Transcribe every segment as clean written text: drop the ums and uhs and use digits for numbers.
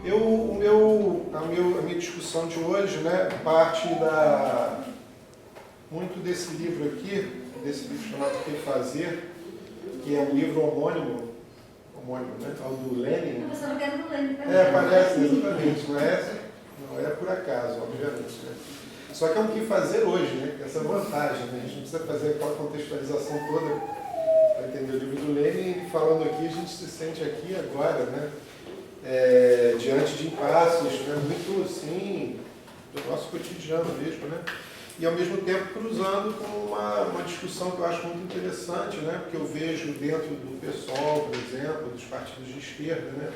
A minha discussão de hoje, né, parte muito desse livro aqui, desse livro chamado O Que Fazer, que é um livro homônimo, né, ao do Lenin. Você não quer do Lenin, Parece, exatamente, não é por acaso, obviamente, né? Só que é um que fazer hoje, né? Essa vantagem, né? A gente não precisa fazer aquela contextualização toda para entender o livro do Lenin, e falando aqui, a gente se sente aqui agora, né? Diante de impasses, né? Muito, sim, do nosso cotidiano mesmo, né? E, ao mesmo tempo, cruzando com uma discussão que eu acho muito interessante, né? Porque eu vejo dentro do PSOL, por exemplo, dos partidos de esquerda, né?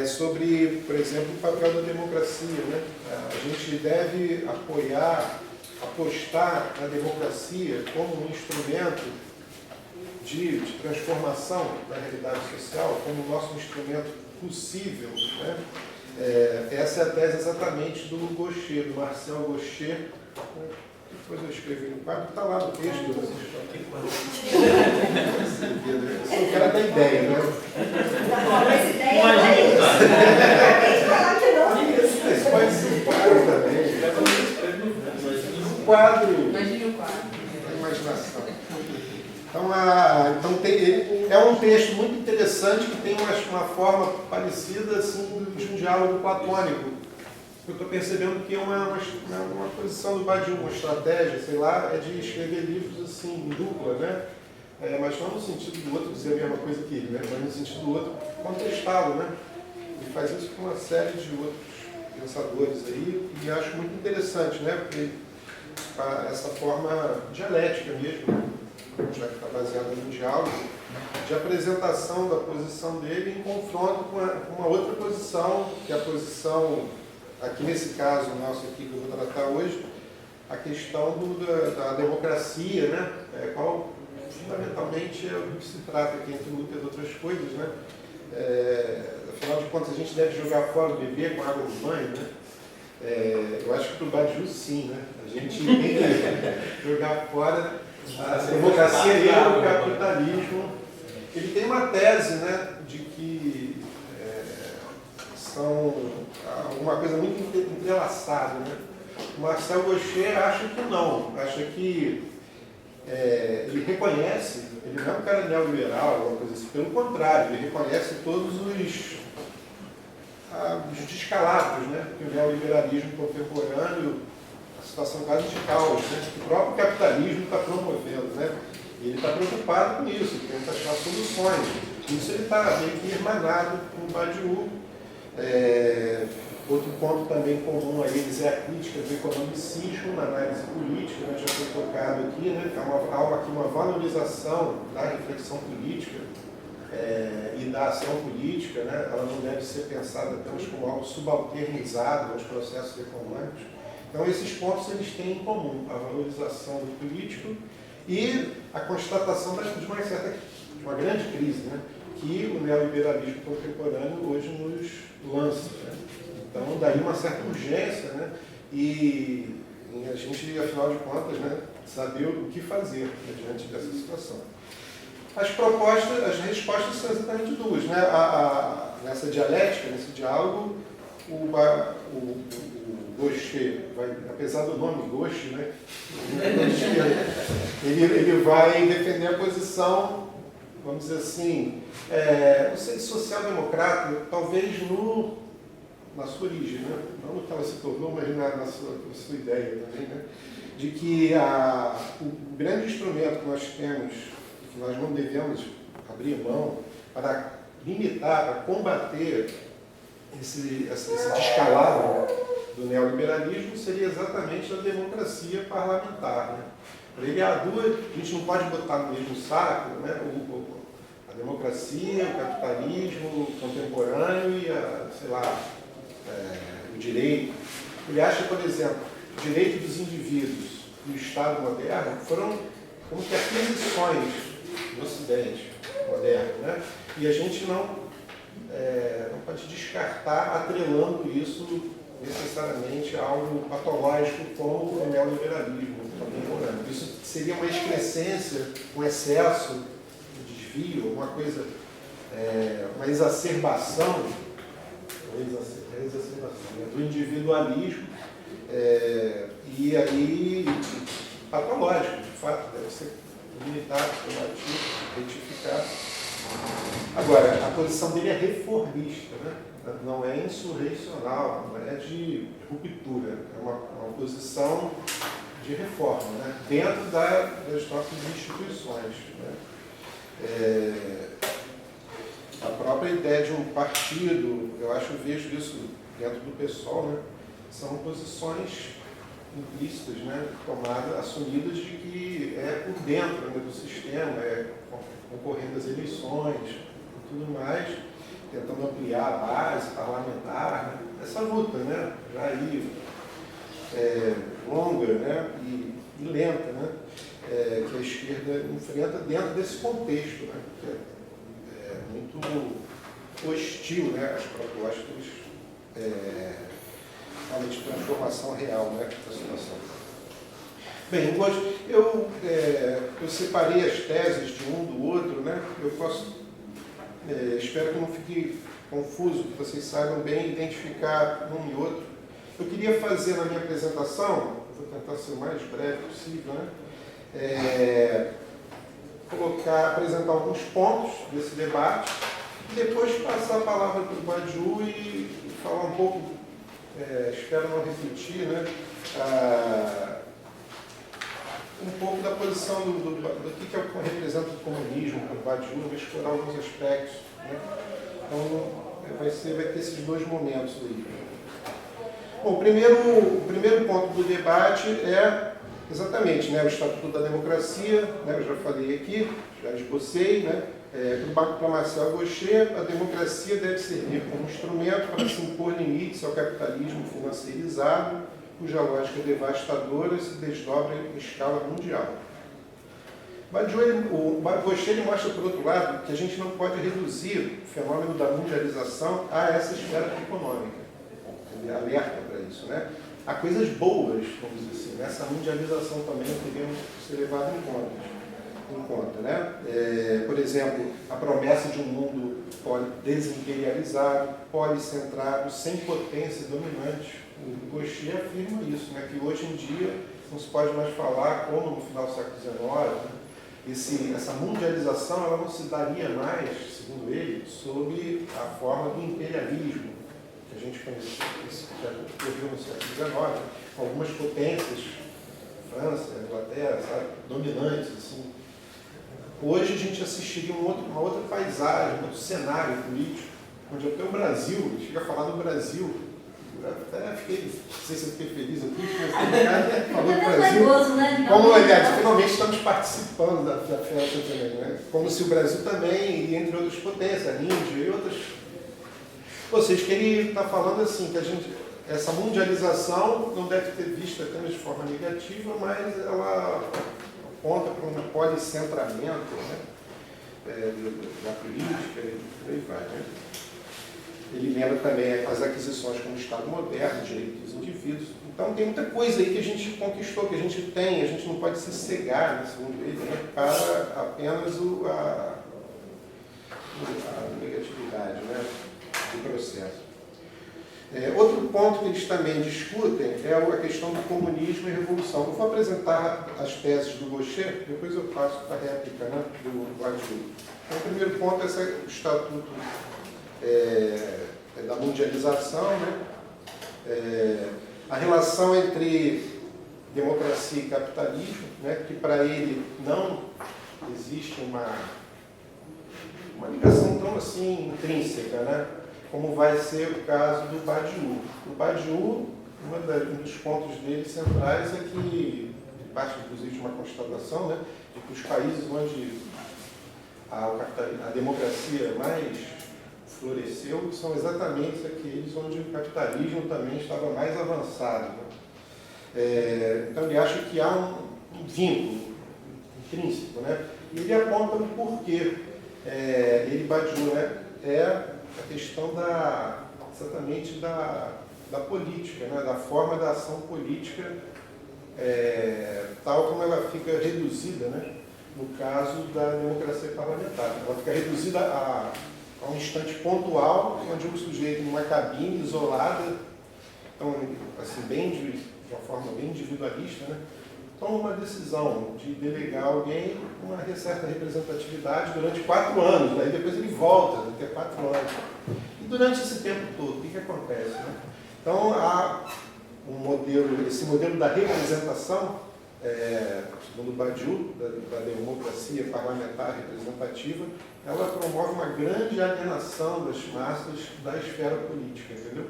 Sobre, por exemplo, o papel da democracia, né? A gente deve apostar na democracia como um instrumento de transformação da realidade social, como o nosso instrumento possível, né? Essa é a tese exatamente do Gaucher, do Marcel Gaucher. Depois eu escrevi no quadro, está lá no texto. Eu quero dar ideia, né? Essa ideia é isso. Acabei de falar que não é isso. Isso pode ser um quadro também. Um quadro. Imagine o quadro. A imaginação. Então ele é um texto muito interessante que tem uma forma parecida assim, de um diálogo platônico. Eu estou percebendo que uma posição do Badiou, uma estratégia, sei lá, é de escrever livros assim, em dupla, né? Mas não no sentido do outro dizer a mesma coisa que ele, né? Mas no sentido do outro contestá-lo, né? Ele faz isso com uma série de outros pensadores aí, e acho muito interessante, né? Porque essa forma dialética mesmo, já que está baseada no diálogo, de apresentação da posição dele em confronto com uma outra posição, que é a posição, aqui nesse caso nosso aqui que eu vou tratar hoje, a questão da democracia, né? Qual fundamentalmente é o que se trata aqui entre muitas outras coisas, né? Afinal de contas, a gente deve jogar fora o bebê com água do banho, né? Eu acho que para o Badiou, sim, né? A gente tem que jogar fora a democracia e o capitalismo. Ele tem uma tese, né, de que são alguma coisa muito entrelaçada, né? O Marcel Gaucher acha que não, acha que ele reconhece, ele não é um cara neoliberal, alguma coisa assim, pelo contrário, ele reconhece todos os descalabros, né, que o neoliberalismo contemporâneo, a situação quase de caos, né, que o próprio capitalismo está promovendo, né? Ele está preocupado com isso, ele tenta achar soluções. Isso ele está meio que irmanado com o Badiou. Outro ponto também comum a eles é a crítica do economicismo na análise política, né, já foi tocado aqui, né? Há aqui uma valorização da reflexão política e da ação política, né? Ela não deve ser pensada apenas como algo subalternizado aos processos econômicos. Então, esses pontos eles têm em comum a valorização do político e a constatação de uma grande crise, né, que o neoliberalismo contemporâneo hoje nos lança, né? Então, daí uma certa urgência, né, e a gente, afinal de contas, né, saber o que fazer, né, diante dessa situação. As respostas são exatamente duas, né? Nessa dialética, nesse diálogo, o Gaucher, apesar do nome Gaucher, né, ele vai defender a posição, vamos dizer assim, não sei, social-democrata, talvez na sua origem, né? Não no que ela se tornou, mas na sua ideia também, né? De que o grande instrumento que nós temos, que nós não devemos abrir mão para limitar, para combater esse descalabro do neoliberalismo, seria exatamente a democracia parlamentar, né? Para ele, a gente não pode botar no mesmo saco, né, a democracia, o capitalismo contemporâneo e o direito. Ele acha, por exemplo, o direito dos indivíduos e o Estado moderno foram como que aquisições do Ocidente moderno, né? E a gente não pode descartar atrelando isso necessariamente a algo patológico como o neoliberalismo contemporâneo. Isso seria uma excrescência, um excesso, um desvio, uma coisa, uma exacerbação, exacerbação, né? Do individualismo, e aí patológico, de fato, deve ser limitado, combatido, retificado. Agora, a posição dele é reformista, né? Não é insurrecional, não é de ruptura, é uma posição de reforma, né? Dentro das nossas instituições, né? A própria ideia de um partido, eu vejo isso dentro do PSOL, né? São posições implícitas, né? Tomadas, assumidas de que é por dentro, né, do sistema, concorrendo às eleições e tudo mais, tentando ampliar a base parlamentar, né? Essa luta, né? Já aí longa, né? E lenta, né? Que a esquerda enfrenta dentro desse contexto, né? Que é muito hostil, né? Às propostas de transformação real, né? Da situação. Bem, eu separei as teses de um do outro, né? Eu posso, espero que não fique confuso, que vocês saibam bem identificar um e outro. Eu queria fazer na minha apresentação, vou tentar ser o mais breve possível, né? Apresentar alguns pontos desse debate e depois passar a palavra para o Badiou e falar um pouco, espero não repetir, né? Um pouco da posição do que representa o comunismo para o Badiou, vou explorar alguns aspectos, né? Então, vai ter esses dois momentos aí. Bom, o primeiro ponto do debate é exatamente, né, o Estatuto da Democracia, né, eu já falei aqui, já esbocei, né, para Marcel Gauchet, a democracia deve servir como instrumento para se impor limites ao capitalismo financeirizado, cuja lógica devastadora se desdobra em escala mundial. O Gauchet mostra, por outro lado, que a gente não pode reduzir o fenômeno da mundialização a essa esfera econômica. Ele alerta para isso, né? Há coisas boas, vamos dizer assim, nessa mundialização também devemos ser levadas em conta, né? Por exemplo, a promessa de um mundo desimperializado, policentrado, sem potência dominante. O Gauchet afirma isso, né? Que hoje em dia não se pode mais falar, como no final do século XIX, né? Essa mundialização ela não se daria mais, segundo ele, sob a forma do imperialismo, que a gente conhece, que já ocorreu no século XIX, com algumas potências, França, Inglaterra, sabe, dominantes, assim. Hoje a gente assistiria uma outra paisagem, um outro cenário político, onde até o Brasil, a gente chega a falar do Brasil, eu até fiquei, não sei se eu fiquei feliz aqui, mas falou do Brasil, né? como, aliás, finalmente estamos participando da festa também, né? Como se o Brasil também, e entre outras potências, a Índia e outras. Ou seja, que ele está falando assim, que essa mundialização não deve ter vista apenas de forma negativa, mas ela aponta para um policentramento, né, da política e por aí vai. Né? Ele lembra também as aquisições como Estado moderno, direito dos indivíduos. Então tem muita coisa aí que a gente conquistou, que a gente tem, a gente não pode se cegar, né, segundo ele, né, para apenas a negatividade, né, do processo. Outro ponto que eles também discutem é a questão do comunismo e revolução. Eu vou apresentar as teses do Gauchet, depois eu passo para a réplica, né, do Badiou. Então, o primeiro ponto é esse estatuto da mundialização, né, a relação entre democracia e capitalismo, né, que para ele não existe uma ligação tão assim intrínseca, né? Como vai ser o caso do Badiou. O Badiou, um dos pontos dele centrais é que, parte inclusive de uma constatação, né, de que os países onde a democracia mais floresceu são exatamente aqueles onde o capitalismo também estava mais avançado. Né? Então ele acha que há um vínculo intrínseco, né? E ele aponta o porquê. Ele, Badiou, né, a questão exatamente da política, né, da forma da ação política, tal como ela fica reduzida, né, no caso da democracia parlamentar. Ela fica reduzida a um instante pontual, onde o sujeito, numa cabine isolada, então, assim, de uma forma bem individualista, né, toma uma decisão de delegar alguém com uma certa representatividade durante 4 anos, aí depois ele volta, daqui a 4 anos. E durante esse tempo todo, o que acontece? Né? Então, há esse modelo da representação, segundo Badiou, da democracia parlamentar representativa, ela promove uma grande alienação das massas da esfera política, entendeu?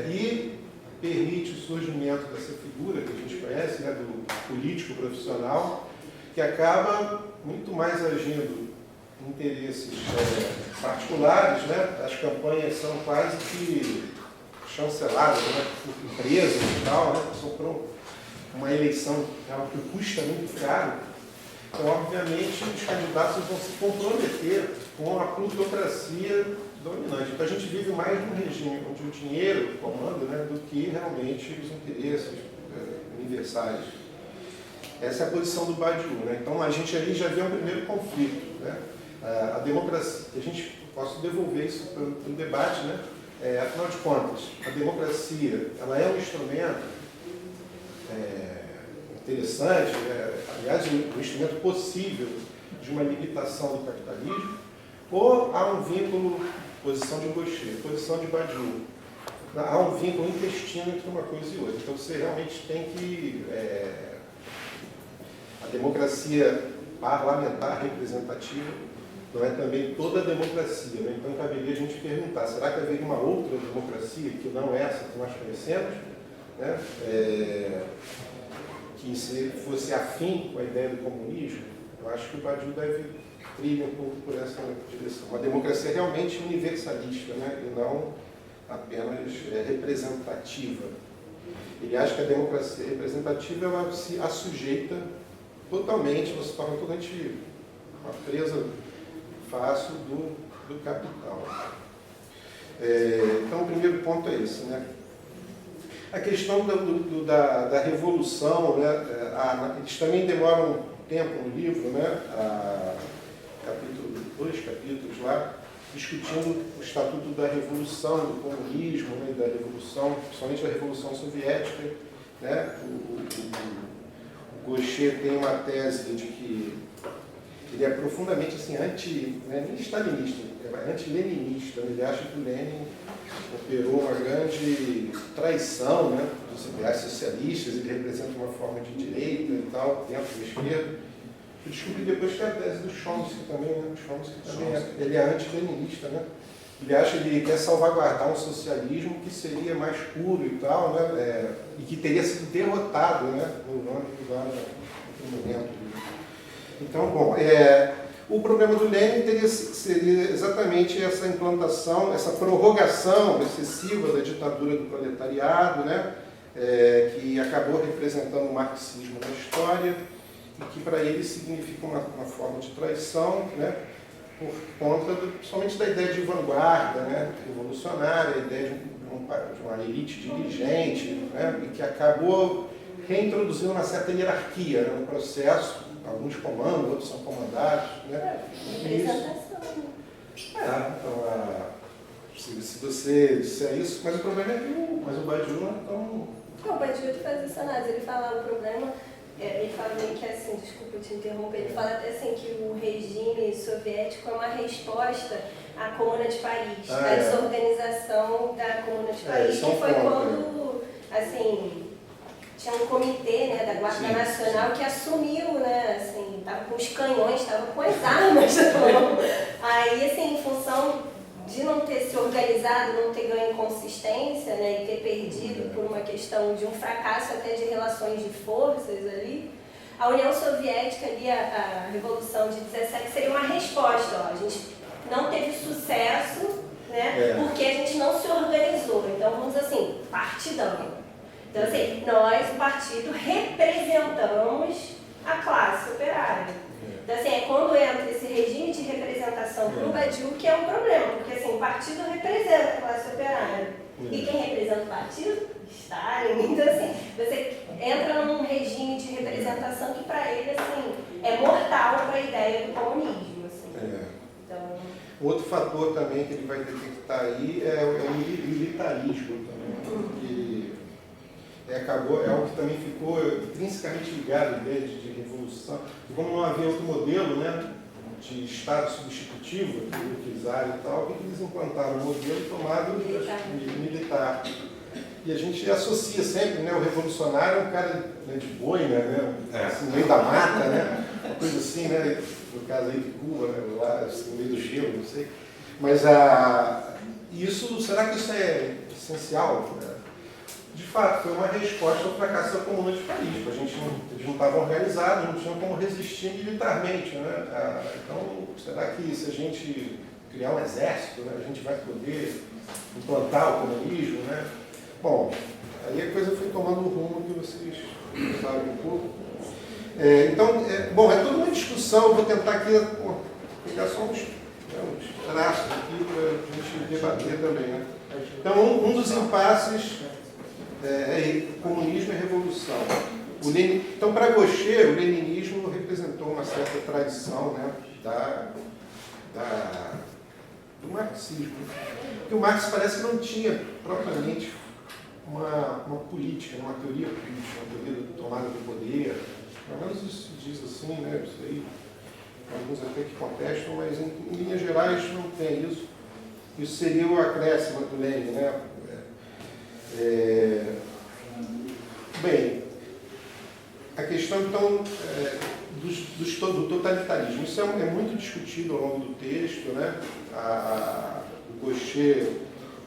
E permite o surgimento dessa figura que a gente conhece, né, do político profissional, que acaba muito mais agindo em interesses particulares, né? As campanhas são quase que chanceladas, né, por empresas e tal, né? São uma eleição que custa muito caro. Então, obviamente, os candidatos vão se comprometer com a plutocracia dominante. Então, a gente vive mais num regime onde o dinheiro comanda, né, do que realmente os interesses universais. Essa é a posição do Badiou, né? Então, a gente ali já vê um primeiro conflito, né? A democracia, a gente posso devolver isso para o debate, né? Afinal de contas, a democracia, ela é um instrumento interessante, aliás, um instrumento possível de uma limitação do capitalismo, ou há um vínculo, posição de Gaucher, posição de Badiou, há um vínculo intestino entre uma coisa e outra. Então você realmente tem que... a democracia parlamentar representativa não é também toda a democracia, né? Então caberia a gente perguntar, será que haveria uma outra democracia que não essa que nós conhecemos, né? Que se fosse afim com a ideia do comunismo? Eu acho que o Badiou deve trilhar um pouco por essa direção. Uma democracia realmente universalista, né? E não apenas representativa. Ele acha que a democracia representativa ela se assujeita totalmente, você torna totalmente uma presa fácil do capital. Então, o primeiro ponto é esse, né? A questão da revolução, né? Eles também demoram um tempo no livro, né? Dois capítulos lá, discutindo o Estatuto da Revolução, do comunismo, né? Da Revolução, principalmente da Revolução Soviética, né? O Gaucher tem uma tese de que ele é profundamente assim, nem stalinista, é anti-leninista. Ele acha que o Lenin operou uma grande traição, né, dos ideais socialistas, ele representa uma forma de direita e tal, dentro da esquerda. Eu descobri depois que é a tese do Chomsky também, né? O Chomsky também ele é anti-leninista, né? Ele acha que ele quer salvaguardar um socialismo que seria mais puro e tal, né? E que teria sido derrotado, né, no âmbito do momento. Então, bom, o problema do Lenin seria exatamente essa implantação, essa prorrogação excessiva da ditadura do proletariado, né, que acabou representando o marxismo na história e que para ele significa uma forma de traição, né, por conta principalmente da ideia de vanguarda, né, revolucionária, a ideia de uma elite dirigente, né, e que acabou reintroduzindo uma certa hierarquia, né, no processo. Alguns comandam, outros são comandados, né? Representação. Então, se você disser isso, mas o problema é que o Badiou não... Não, o Badiou faz essa análise, ele fala o problema, ele fala meio que assim, desculpa te interromper, ele fala até assim que o regime soviético é uma resposta à Comuna de Paris, à desorganização da Comuna de Paris, que foi quando, assim... Tinha um comitê, né, da Guarda Nacional que assumiu, né, assim, estava com os canhões, estava com as armas na mão. Aí, assim, em função de não ter se organizado, não ter ganho consistência, né, e ter perdido por uma questão de um fracasso até de relações de forças ali, a União Soviética ali, a Revolução de 17, seria uma resposta, ó, a gente não teve sucesso, né, porque a gente não se organizou. Então, vamos dizer assim, partidão. Então, assim, nós, o partido, representamos a classe operária. Então, assim, é quando entra esse regime de representação para o Badiou que é um problema, porque, assim, o partido representa a classe operária. E quem representa o partido? Stalin. Então, assim, você entra num regime de representação que, para ele, assim, é mortal para a ideia do comunismo, assim. Então... Outro fator também que ele vai detectar aí é o militarismo também, que é algo que também ficou intrinsecamente ligado à ideia de revolução. E como não havia outro modelo, né, de Estado substitutivo, czar e tal, o que eles implantaram? Um modelo tomado militar. E a gente associa sempre, né, o revolucionário é um cara, né, de boina, né, assim, no meio da mata, né, uma coisa assim, né, no caso aí de Cuba, né, lá assim, no meio do gelo, não sei. Mas será que isso é essencial? Né? De fato, foi uma resposta ao fracasso da Comuna de Paris. Eles não estavam realizados, não tinham como resistir militarmente. Né? Então, será que se a gente criar um exército, né, a gente vai poder implantar o comunismo? Né? Bom, aí a coisa foi tomando o rumo que vocês sabem um pouco. Então, é toda uma discussão. Eu vou tentar aqui pegar só uns traços aqui para a gente debater também. Né? Então, um dos impasses comunismo e revolução. Então, para Gaucher, o leninismo representou uma certa tradição, né, do marxismo. Porque o Marx parece que não tinha propriamente uma política, uma teoria política, uma teoria de tomada do poder. Pelo menos isso se diz assim, né? Isso aí, alguns até que contestam, mas em linhas gerais não tem isso. Isso seria o acréscimo do Lenin, né? Bem, a questão então do totalitarismo. Isso é muito discutido ao longo do texto, né? O Gaucher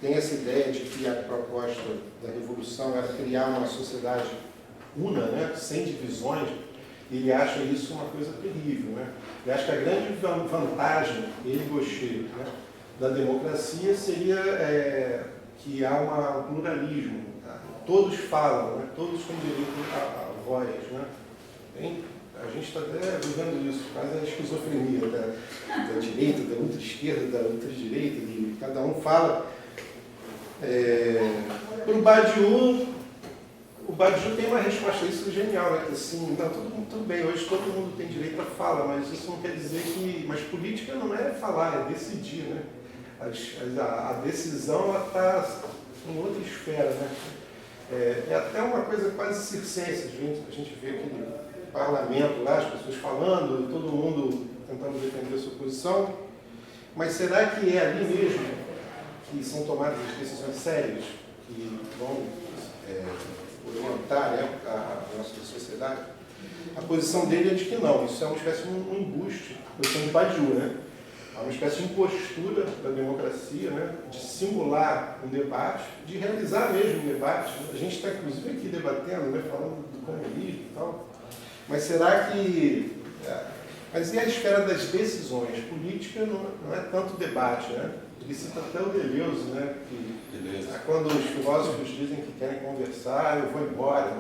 tem essa ideia de que a proposta da revolução era criar uma sociedade una, né? Sem divisões. Ele acha isso uma coisa terrível, né? Ele acha que a grande vantagem, Gaucher, né, da democracia seria que há um pluralismo. Tá? Todos falam, né? Todos têm direito à voz. Né? A gente está até vivendo isso, quase a esquizofrenia da direita, da ultra-esquerda, da ultra-direita, e cada um fala. Para o Badiou tem uma resposta a isso genial, né? Assim, não, tudo bem, hoje todo mundo tem direito à fala, mas isso não quer dizer que... Mas política não é falar, é decidir, né? A decisão está em outra esfera, né? É até uma coisa quase circense, a gente vê aquele parlamento lá, as pessoas falando, todo mundo tentando defender a sua posição, mas será que é ali mesmo que são tomadas as decisões sérias, que vão orientar, né, a nossa sociedade? A posição dele é de que não, isso é uma espécie de um embuste, a posição de Badiou, né? É uma espécie de impostura da democracia, né, de simular um debate, de realizar mesmo um debate. A gente está, inclusive, aqui debatendo, né, falando do comunismo e tal. Mas será que... Mas e a esfera das decisões? Política não é tanto debate, né? Ele cita até o Deleuze, né? Quando os filósofos dizem que querem conversar, eu vou embora,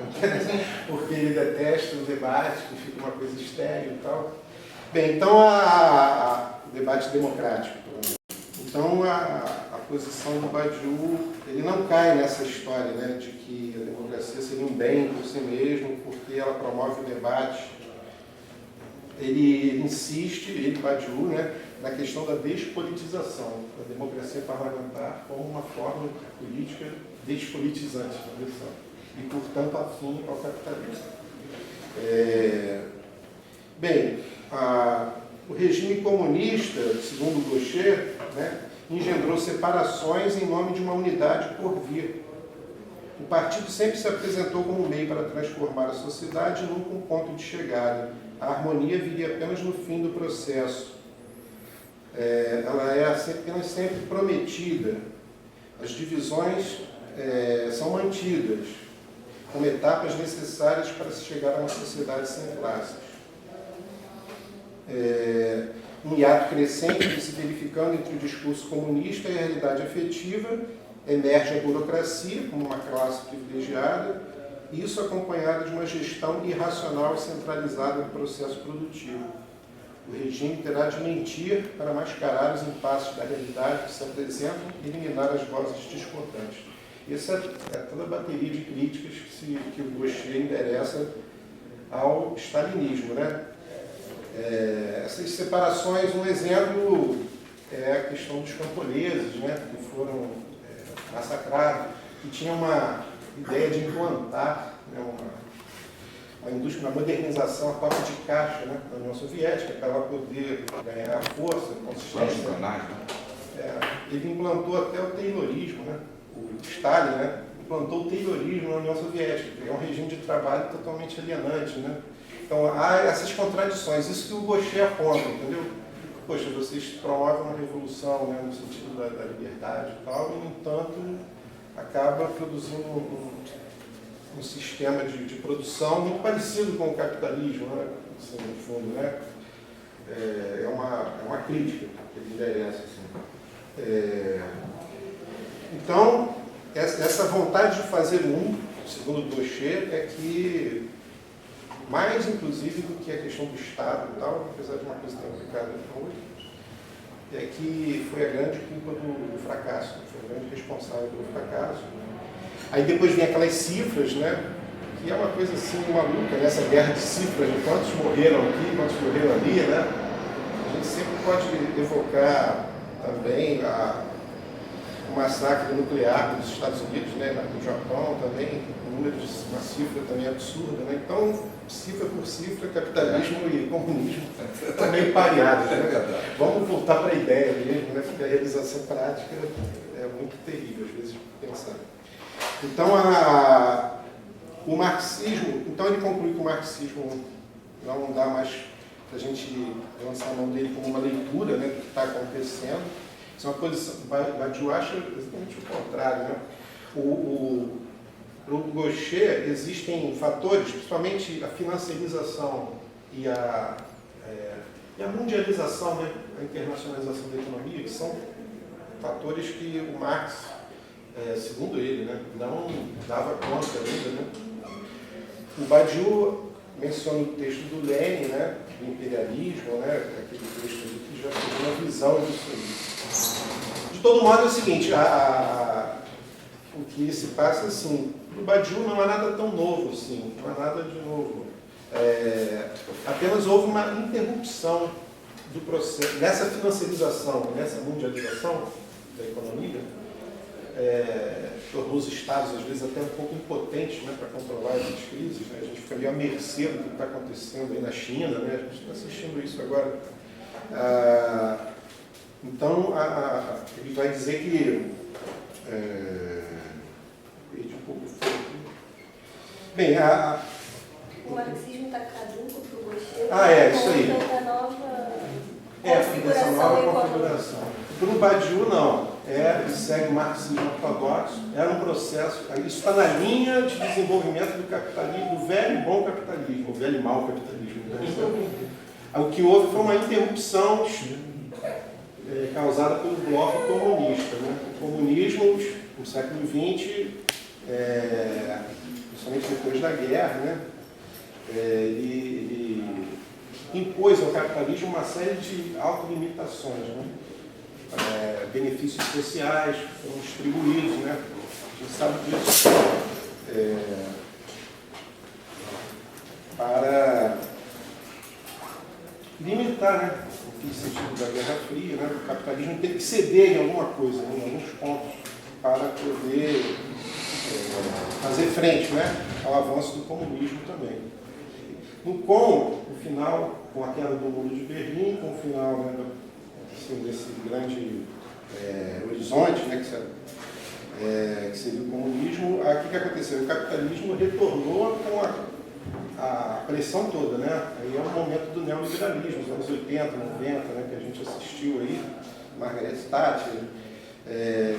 porque ele detesta o debate, que fica uma coisa estéril e tal. Bem, então o debate democrático. Então a posição do Badiou, ele não cai nessa história, né, de que a democracia seria um bem por si mesmo, porque ela promove o debate. Ele insiste, Badiou, né, na questão da despolitização da democracia parlamentar como uma forma política despolitizante, e, portanto, afim ao capitalismo. Bem, o regime comunista, segundo Gaucher, né, engendrou separações em nome de uma unidade por vir. O partido sempre se apresentou como um meio para transformar a sociedade num ponto de chegada. A harmonia viria apenas no fim do processo. Ela é apenas sempre prometida. As divisões são mantidas como etapas necessárias para se chegar a uma sociedade sem classes. Um hiato crescente que se verificando entre o discurso comunista e a realidade afetiva, emerge a burocracia como uma classe privilegiada, e isso acompanhado de uma gestão irracional e centralizada do processo produtivo. O regime terá de mentir para mascarar os impasses da realidade que se apresentam e eliminar as vozes discordantes. Essa é toda a bateria de críticas que o Gaucher endereça ao stalinismo, né? Essas separações, um exemplo é a questão dos camponeses, né, que foram massacrados, que tinha uma ideia de implantar, né, uma indústria, uma modernização, a toque de caixa, né, da União Soviética, para ela poder ganhar força, consistência. Ele implantou até o Taylorismo, né, o Stalin, né, implantou o Taylorismo na União Soviética, que é um regime de trabalho totalmente alienante, né. Então há essas contradições, isso que o Gaucher aponta, entendeu? Poxa, vocês promovem uma revolução, né, no sentido da liberdade e tal, e, no entanto, acaba produzindo um sistema de produção muito parecido com o capitalismo, né, assim, no fundo, né? É uma crítica que ele endereça. Assim. Então, essa vontade de fazer segundo o Gaucher, é que, mais inclusive do que a questão do Estado e tal, apesar de uma coisa ter implicado hoje, é que foi a grande culpa do fracasso, foi a grande responsável pelo fracasso. Aí depois vem aquelas cifras, né, que é uma coisa assim maluca, né, essa guerra de cifras, de quantos morreram aqui, quantos morreram ali, né? A gente sempre pode evocar também o massacre nuclear dos Estados Unidos, né, no Japão também, uma cifra também absurda, né? Então, cifra por cifra, capitalismo e comunismo estão meio pareados, né? Vamos voltar para a ideia mesmo, né? Porque a realização prática é muito terrível, às vezes, pensar. Então, o marxismo, então ele conclui que o marxismo não dá mais para a gente lançar a mão dele como uma leitura, né, do que está acontecendo. Isso é uma posição, Badiou acha exatamente o contrário, né? Para o Gaucher, existem fatores, principalmente a financiarização e a mundialização, né, a internacionalização da economia, que são fatores que o Marx, segundo ele, né, não dava conta ainda. Né? O Badiou menciona o texto do Lenin, né, do imperialismo, né, aquele texto ali que já tem uma visão disso aí. De todo modo, é o seguinte, o que se passa assim, no Badiou não há nada tão novo assim, não há nada de novo. Apenas houve uma interrupção do processo, nessa financiarização, nessa mundialização da economia, tornou os Estados, às vezes, até um pouco impotentes, né, para controlar essas crises. Né? A gente fica meio à mercê do que está acontecendo aí na China, né? A gente está assistindo isso agora. Então, ele vai dizer que... perdi um pouco o foco. Bem, o marxismo está caduco para o Gaucher. Isso aí. Essa nova configuração. Para o Badiou, não. Ele segue o marxismo ortodoxo. Era um processo... Isso está na linha de desenvolvimento do capitalismo, do velho e bom capitalismo, o velho e mau capitalismo. O que houve foi uma interrupção causada pelo bloco comunista. Né? O comunismo, no século XX, principalmente depois da guerra, né? Ele impôs ao capitalismo uma série de autolimitações, né? Benefícios sociais foram distribuídos, né? A gente sabe disso, para limitar, né, o sentido da Guerra Fria, né? O capitalismo teve que ceder em alguma coisa, né, em alguns pontos, para poder fazer frente, né, ao avanço do comunismo também. Com o final, com a queda do Muro de Berlim, com o final, né, assim, desse grande horizonte, né, que seria o comunismo, o que aconteceu? O capitalismo retornou com a pressão toda, né? Aí é o momento do neoliberalismo, os anos 80, 90, né, que a gente assistiu aí, Margaret Thatcher,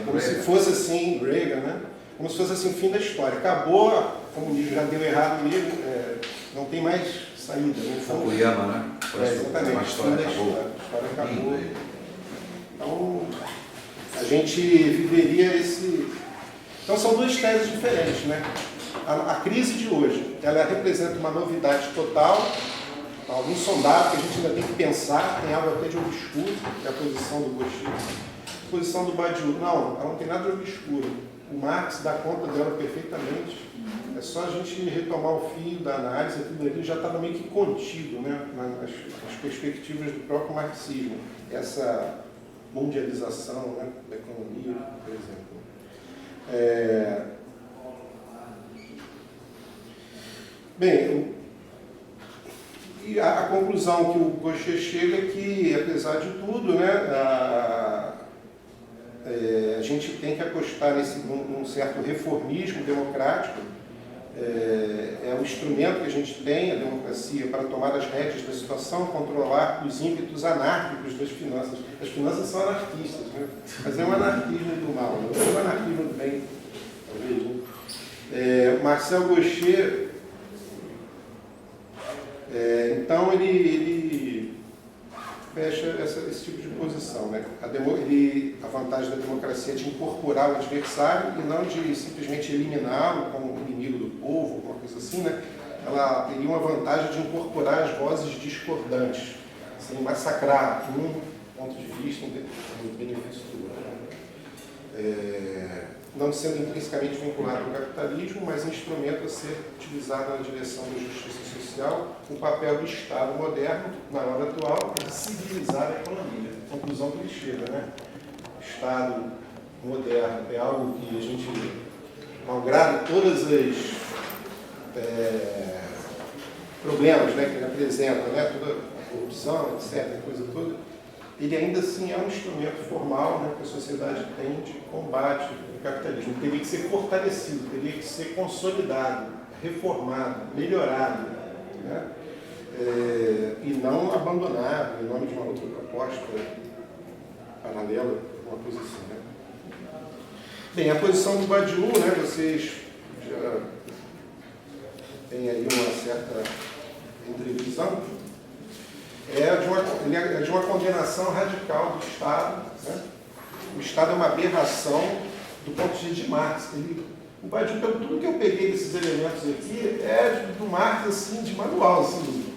como se fosse assim, Reagan, né? Como se fosse assim o fim da história. Acabou, o comunismo já deu errado mesmo, não tem mais saída. Fukuyama, né? Exatamente, a história acabou. A história acabou. Então, a gente viveria esse... Então, são duas teses diferentes, né? A crise de hoje, ela representa uma novidade total, algo insondável, que a gente ainda tem que pensar, tem algo até de obscuro, que é a posição do Gaucher. A posição do Badiou, não, ela não tem nada de obscuro. O Marx dá conta dela perfeitamente. É só a gente retomar o fio da análise, aquilo ali já estava meio que contido, né, nas perspectivas do próprio marxismo. mundialização, né, da economia, por exemplo. Bem, e a conclusão que o Gaucher chega é que, apesar de tudo, né, a gente tem que apostar num certo reformismo democrático. É o instrumento que a gente tem, a democracia, para tomar as rédeas da situação, controlar os ímpetos anárquicos das finanças. As finanças são anarquistas, né? Mas é um anarquismo do mal, não é um anarquismo do bem, talvez. Né? Marcel Gaucher, então, ele fecha esse tipo de posição. Né? A vantagem da democracia é de incorporar o adversário e não de simplesmente eliminá-lo como inimigo do povo, alguma coisa assim. Né? Ela teria uma vantagem de incorporar as vozes discordantes, sem massacrar um ponto de vista em benefício do outro. Não sendo intrinsecamente vinculado ao capitalismo, mas instrumento a ser utilizado na direção da justiça social, o papel do Estado moderno, na hora atual, é de civilizar a economia. Conclusão que ele chega, né? O Estado moderno é algo que a gente, malgrado todos os problemas, né, que ele apresenta, né, toda a corrupção, etc., coisa toda, ele ainda assim é um instrumento formal, né, que a sociedade tem de combate ao capitalismo. Teria que ser fortalecido, teria que ser consolidado, reformado, melhorado, né, e não abandonado em nome de uma outra proposta paralela, alguma coisa assim. Né? Bem, a posição do Badiou, né, vocês já têm aí uma certa entrevisão, é de uma condenação radical do Estado. Né? O Estado é uma aberração do ponto de vista de Marx. O Badiou, pelo tudo que eu peguei desses elementos aqui, é do Marx assim, de manual, assim,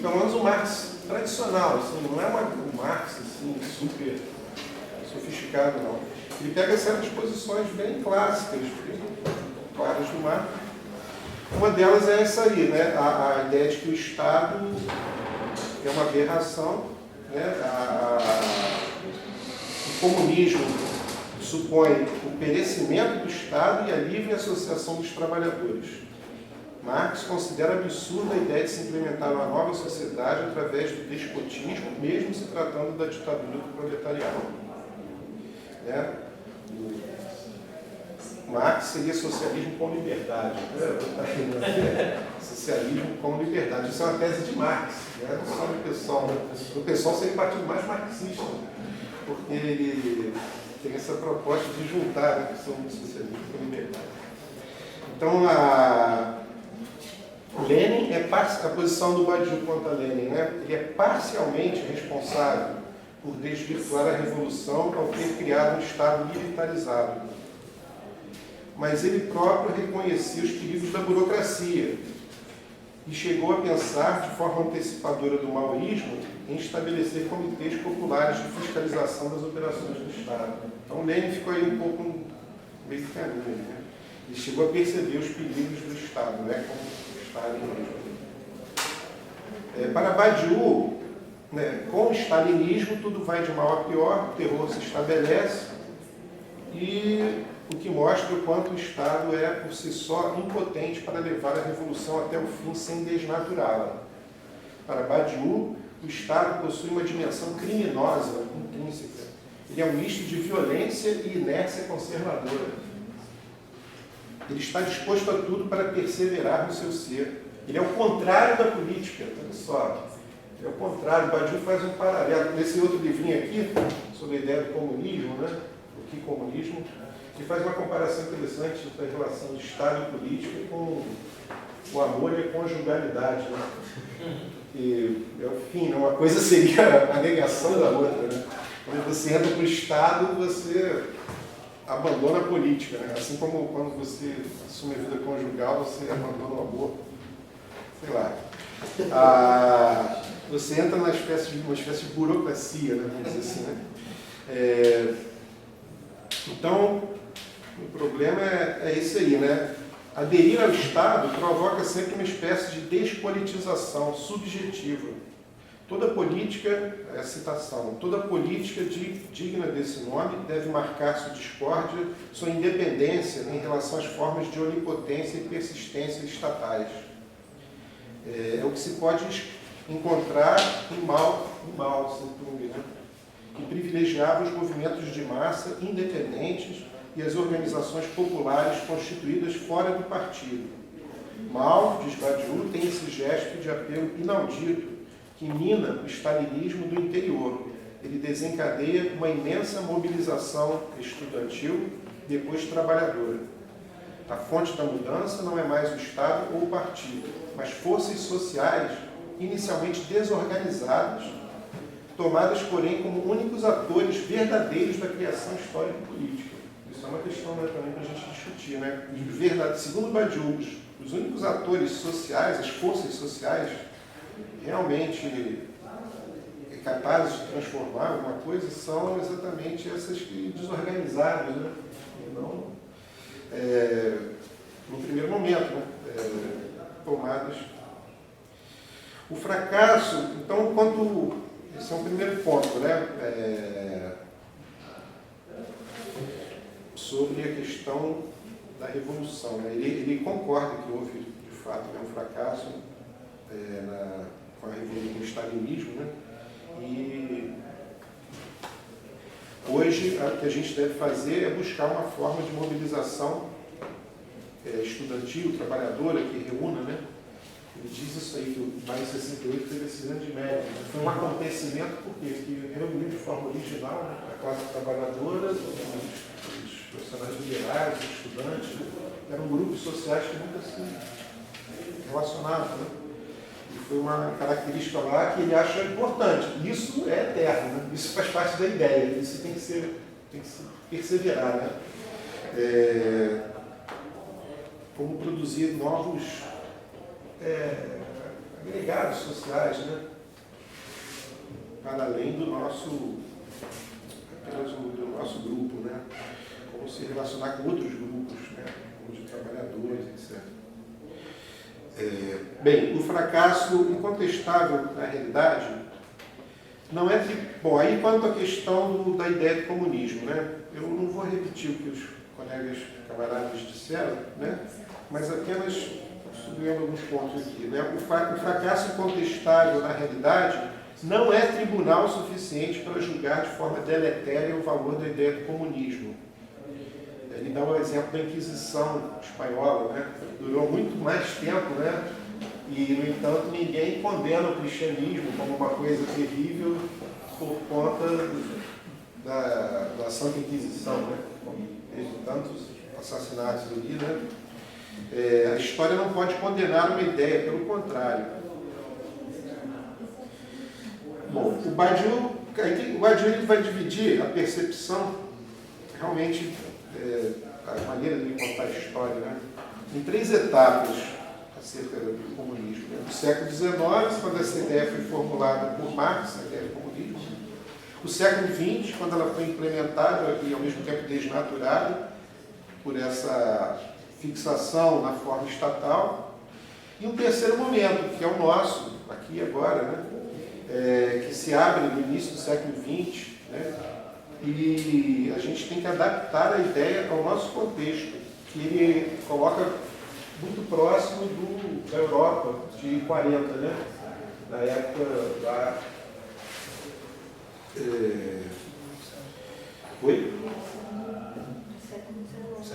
pelo menos o Marx tradicional, assim, não é um Marx assim, super sofisticado, não. Ele pega certas posições bem clássicas, bem claras do Marx. Uma delas é essa aí, né? A ideia de que o Estado é uma aberração, né? O comunismo supõe o perecimento do Estado e a livre associação dos trabalhadores. Marx considera absurda a ideia de se implementar uma nova sociedade através do despotismo, mesmo se tratando da ditadura do proletariado. Né? Marx seria socialismo com liberdade. Socialismo com liberdade. Isso é uma tese de Marx, né? Não só do pessoal. Né? O pessoal seria o partido mais marxista, porque ele tem essa proposta de juntar a questão do socialismo com liberdade. Então, Lenin a posição do Badiou quanto a Lenin, né? Ele é parcialmente responsável por desvirtuar a Revolução ao ter criado um Estado militarizado. Mas ele próprio reconhecia os perigos da burocracia e chegou a pensar, de forma antecipadora do maoísmo, em estabelecer comitês populares de fiscalização das operações do Estado. Então, Lenin ficou aí um pouco no meio do caminho. Né? Ele chegou a perceber os perigos do Estado, né? Como o Estado mesmo. Para Badiou, né, com o stalinismo, tudo vai de mal a pior, o terror se estabelece e o que mostra o quanto o Estado é, por si só, impotente para levar a revolução até o fim sem desnaturá-la. Para Badiou, o Estado possui uma dimensão criminosa, intrínseca. Ele é um misto de violência e inércia conservadora. Ele está disposto a tudo para perseverar no seu ser. Ele é o contrário da política, olha só. Ele é o contrário. Badiou faz um paralelo. Nesse outro livrinho aqui, sobre a ideia do comunismo, né? O que comunismo? Ele faz uma comparação interessante da relação de Estado e política com o amor e a conjugalidade. Né? E é o fim, né? Uma coisa seria a negação da outra. Né? Quando você entra para o Estado, você abandona a política. Né? Assim como quando você assume a vida conjugal, você abandona o amor. Sei lá. Você entra numa espécie de burocracia, né? Vamos dizer assim. Né? Então, o problema é esse aí, né? Aderir ao Estado provoca sempre uma espécie de despolitização subjetiva. Toda política, é a citação, toda política digna desse nome deve marcar sua discórdia, sua independência em relação às formas de onipotência e persistência estatais. É o que se pode encontrar em Mao Tse-tung, né? Que privilegiava os movimentos de massa independentes e as organizações populares constituídas fora do partido. Mao, diz Badiou, tem esse gesto de apelo inaudito que mina o stalinismo do interior. Ele desencadeia uma imensa mobilização estudantil, depois trabalhadora. A fonte da mudança não é mais o Estado ou o partido, mas forças sociais inicialmente desorganizadas, tomadas, porém, como únicos atores verdadeiros da criação histórica e política. Isso é uma questão, né, também para a gente discutir. Né? Segundo Badiou, os únicos atores sociais, as forças sociais, realmente capazes de transformar alguma coisa são exatamente essas que desorganizadas, né? E não, no primeiro momento, né? Tomadas. O fracasso, então, esse é um primeiro ponto, né? Sobre a questão da revolução. Né? Ele concorda que houve, de fato, um fracasso com o stalinismo, né? E hoje o que a gente deve fazer é buscar uma forma de mobilização estudantil, trabalhadora, que reúna, né? Ele diz isso aí, que o Maio 68 teve esse grande mérito. Né? Foi um acontecimento que reuniu de forma original, né? A classe trabalhadora, os profissionais liberais, os estudantes, né? Eram grupos sociais que nunca se relacionavam, né? E foi uma característica lá que ele acha importante. Isso é eterno, né? Isso faz parte da ideia, isso tem que se perseverar, né? Como produzir novos agregados sociais, né? Para além do nosso grupo, né? Como se relacionar com outros grupos, né? Como de trabalhadores, etc. Bem, o fracasso incontestável na realidade não é... Bom, aí quanto à questão da ideia do comunismo, né? Eu não vou repetir o que os colegas camaradas disseram, né? Mas apenas subindo alguns pontos aqui, né? O fracasso incontestável na realidade não é tribunal suficiente para julgar de forma deletéria o valor da ideia do comunismo. Ele dá o exemplo da Inquisição espanhola, né? Durou muito mais tempo, né? E, no entanto, ninguém condena o cristianismo como uma coisa terrível por conta da Santa Inquisição, né? Desde tantos assassinatos ali, né? A história não pode condenar uma ideia, pelo contrário. Bom, o Badiou ele vai dividir a percepção, realmente, a maneira de contar a história, né? Em 3 etapas acerca do comunismo. Né? Do século XIX, quando essa ideia foi formulada por Marx, a ideia do comunismo. O século XX, quando ela foi implementada e, ao mesmo tempo, desnaturada por essa fixação na forma estatal. E um terceiro momento, que é o nosso, aqui e agora, né? Que se abre no início do século XX, né? E a gente tem que adaptar a ideia ao nosso contexto, que ele coloca muito próximo da Europa de 40, né? Na época lá... Oi?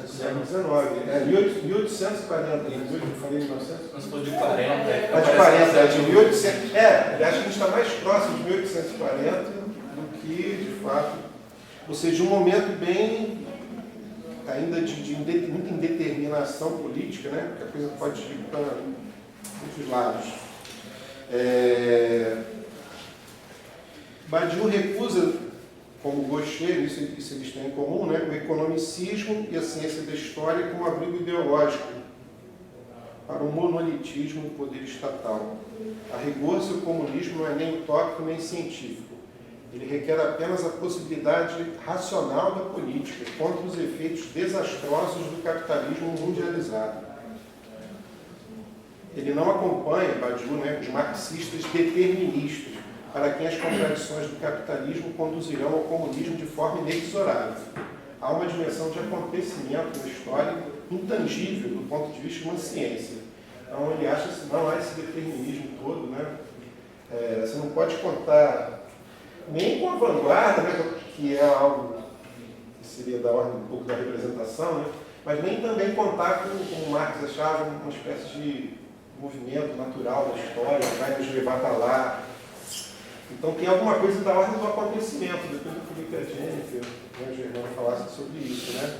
Século XIX. 1840, eu falei 1900? Nós falamos de 40. De 40, de 1800. Acho que a gente está mais próximo de 1840 do que, de fato, ou seja, um momento bem ainda de muita indeterminação política, né? Porque a coisa pode ir para muitos lados. Badiou recusa, como Gaucher, isso eles têm em comum, né? O economicismo e a ciência da história como abrigo ideológico para o monolitismo do poder estatal. A rigor, seu comunismo não é nem utópico nem científico. Ele requer apenas a possibilidade racional da política contra os efeitos desastrosos do capitalismo mundializado. Ele não acompanha, Badiou, né, os marxistas deterministas, para quem as contradições do capitalismo conduzirão ao comunismo de forma inexorável. Há uma dimensão de acontecimento na história intangível do ponto de vista de uma ciência. Então ele acha que não há esse determinismo todo, né? Você não pode contar nem com a vanguarda, né, que é algo que seria da ordem um pouco da representação, né, mas nem também contar com, como Marx achava, uma espécie de movimento natural da história que vai nos levar para lá. Então tem alguma coisa da ordem do acontecimento, depois eu queria que a Jennifer, né, o Germano falasse sobre isso, né?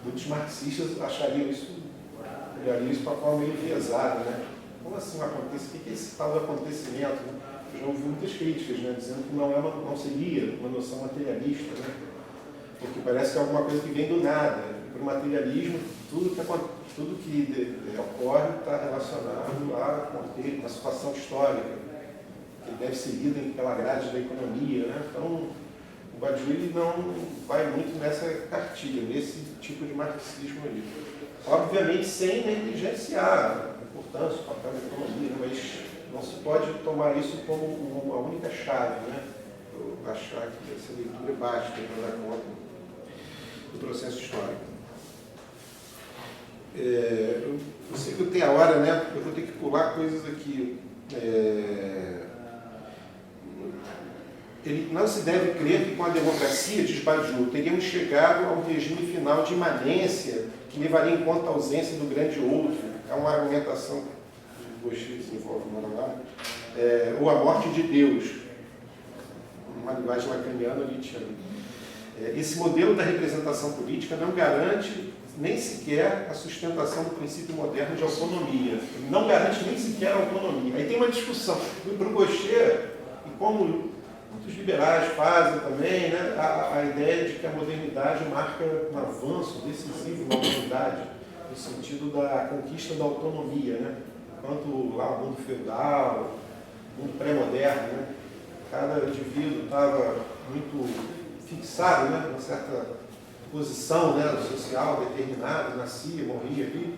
Muitos marxistas achariam isso, olhariam isso para uma forma meio enviesada, né? Como assim um acontecimento? O que é esse tal do acontecimento? Eu já ouvi muitas críticas, né, dizendo que não seria uma noção materialista, né? Porque parece que é alguma coisa que vem do nada. Para o materialismo, tudo que ocorre está relacionado a uma situação histórica, que deve ser lida pela grade da economia, né? Então, o Badiou ele não vai muito nessa cartilha, nesse tipo de marxismo ali. Obviamente, sem negligenciar a importância, o papel da economia, mas não se pode tomar isso como uma única chave, né? Eu achar que essa leitura basta para dar conta do processo histórico. Eu sei que eu tenho a hora, né? Eu vou ter que pular coisas aqui. Ele não se deve crer que com a democracia, diz Badiou, teríamos chegado a um regime final de imanência que levaria em conta a ausência do grande outro. É uma argumentação que Gaucher desenvolve lá, ou a morte de Deus, uma linguagem lacaniana ou nietzschiana. Esse modelo da representação política não garante nem sequer a sustentação do princípio moderno de autonomia. Não garante nem sequer a autonomia. Aí tem uma discussão. Para o Gaucher, e como muitos liberais fazem também, né, a ideia de que a modernidade marca um avanço decisivo na humanidade, no sentido da conquista da autonomia, né? Enquanto lá o mundo feudal, o mundo pré-moderno, né, cada indivíduo estava muito fixado, né, numa certa posição, né, social determinada, nascia, morria ali,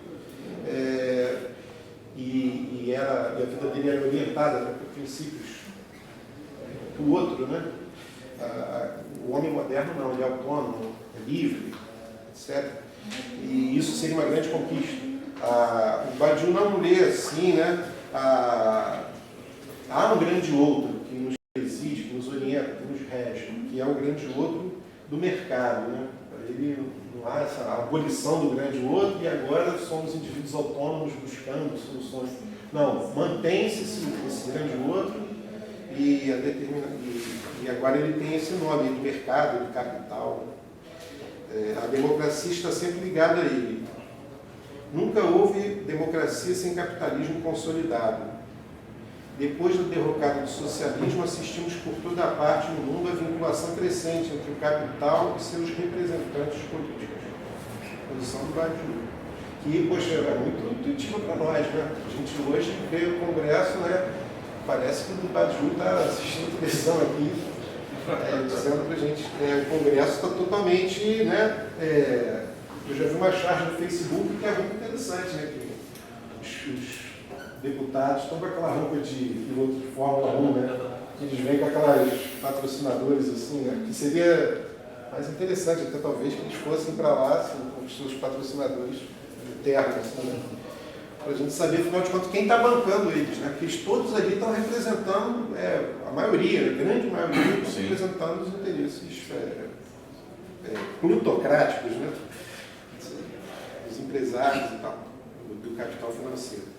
e a vida dele era orientada, né, por princípios do outro, né? O homem moderno não, ele é autônomo, é livre, etc. E isso seria uma grande conquista. O Badiou não lê assim, né? Há um grande outro que nos preside, que nos orienta, que nos rege, que é o grande outro do mercado, né? Ele não há essa abolição do grande outro e agora somos indivíduos autônomos buscando soluções. Não, mantém-se esse grande outro e agora ele tem esse nome de mercado, de capital. A democracia está sempre ligada a ele. Nunca houve democracia sem capitalismo consolidado. Depois da derrocada do socialismo, assistimos por toda parte no mundo a vinculação crescente entre o capital e seus representantes políticos. Posição do Badiou. Que, poxa, é muito intuitiva para nós, né? A gente hoje vê o Congresso, né? Parece que o Badiou está assistindo televisão aqui, dizendo para a gente que o Congresso está totalmente, né? Eu já vi uma charge no Facebook que é muito interessante, né? Que os deputados estão com aquela roupa de piloto de Fórmula 1, né? Que eles vêm com aquelas patrocinadores assim, né? Que seria mais interessante até talvez que eles fossem para lá assim, com os seus patrocinadores internos, assim, né? Para a gente saber, afinal de contas, quem está bancando eles, né? Porque eles todos ali estão representando, a maioria, a grande maioria, estão representando os interesses plutocráticos, né? Dos empresários e tal, do capital financeiro.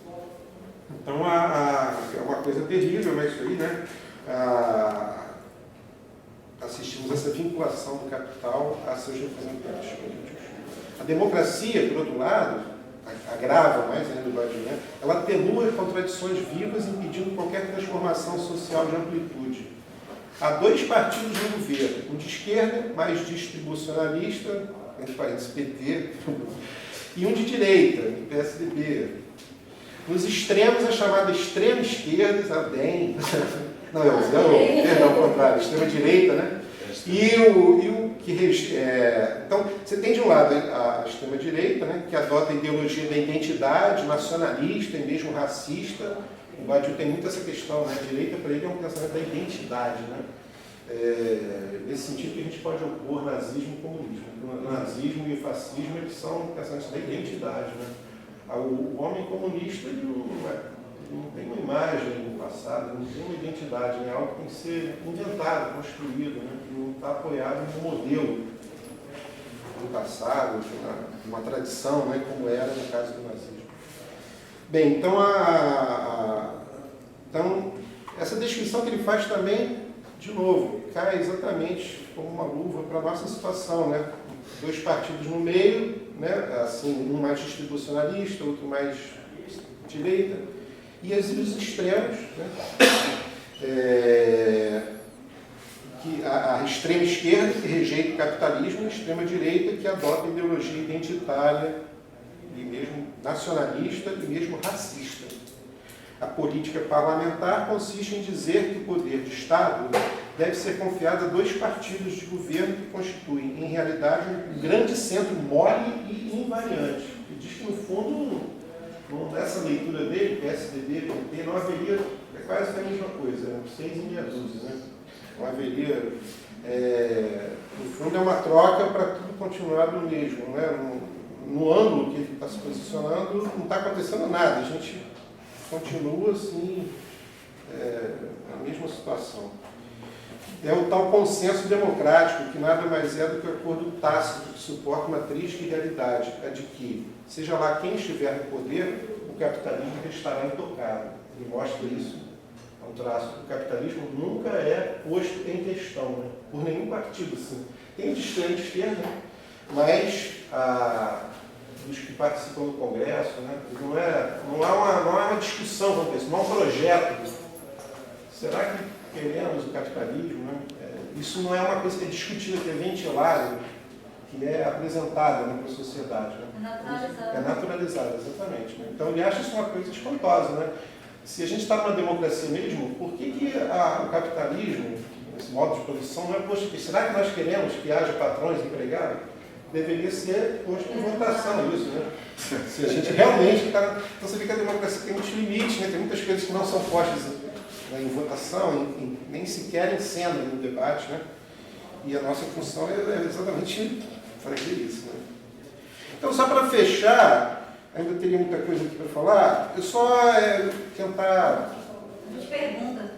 Então, é uma coisa terrível, mas isso aí, né? Assistimos essa vinculação do capital a seus representantes políticos. A democracia, por outro lado, agrava mais ainda o Badiou, né? Ela atenua contradições vivas, impedindo qualquer transformação social de amplitude. Há dois partidos no governo, um de esquerda, mais distribucionalista, entre parênteses PT, e um de direita, do PSDB. Nos extremos, a chamada extrema esquerda, a DEM, perdão, ao contrário, extrema direita, né? E o Então, você tem de um lado a extrema-direita, né, que adota a ideologia da identidade nacionalista e mesmo racista. O Badiou tem muito essa questão, né? A direita, para ele, é um pensamento da identidade, né? Nesse sentido que a gente pode opor nazismo e comunismo. O nazismo e o fascismo, eles são pensamentos da identidade, né? O homem comunista, ele não tem uma imagem no passado, não tem uma identidade, né? É algo que tem que ser inventado, construído, né? Não está apoiado em um modelo do passado, uma tradição, né? Como era no caso do nazismo. Bem, então, então essa descrição que ele faz também, de novo, cai exatamente como uma luva para a nossa situação, né? Dois partidos no meio, né? Assim, um mais distribucionalista, outro mais direita, e os extremos, né? Que a extrema esquerda, que rejeita o capitalismo, e a extrema direita, que adota a ideologia identitária, e mesmo nacionalista, e mesmo racista. A política parlamentar consiste em dizer que o poder de Estado deve ser confiado a dois partidos de governo que constituem, em realidade, um grande centro mole e invariante. Ele diz que, no fundo, nessa leitura dele, PSDB, PT, não haveria, é quase a mesma coisa, né? 6 e meia dúzia, né? Não haveria, no fundo, é uma troca para tudo continuar do mesmo, né? No ângulo que ele está se posicionando, não está acontecendo nada, a gente continua assim, na mesma situação. É o tal consenso democrático, que nada mais é do que o acordo tácito que suporta uma triste realidade, a de que, seja lá quem estiver no poder, o capitalismo restará intocado. Ele mostra isso, é um traço. O capitalismo nunca é posto em questão, né? Por nenhum partido. Assim. Tem de extrema esquerda, mas dos que participam do Congresso, né? Não há uma discussão, vamos dizer, não há um projeto. Será que queremos o capitalismo? Né? Isso não é uma coisa que é discutida, que é ventilada, que é apresentada, né, para a sociedade. Né? É naturalizada. É naturalizada, exatamente. Né? Então ele acha isso uma coisa espantosa. Né? Se a gente está numa democracia mesmo, por que o capitalismo, esse modo de produção, não é posto aqui? Será que nós queremos que haja patrões e empregados? Deveria ser posto em votação isso, né? Se a gente realmente está... Então você vê que a democracia tem muitos limites, né? Tem muitas coisas que não são postas em votação, nem sequer em cena no debate, né? E a nossa função é exatamente fazer isso, né? Então, só para fechar, ainda teria muita coisa aqui para falar, eu só tentar... A gente pergunta.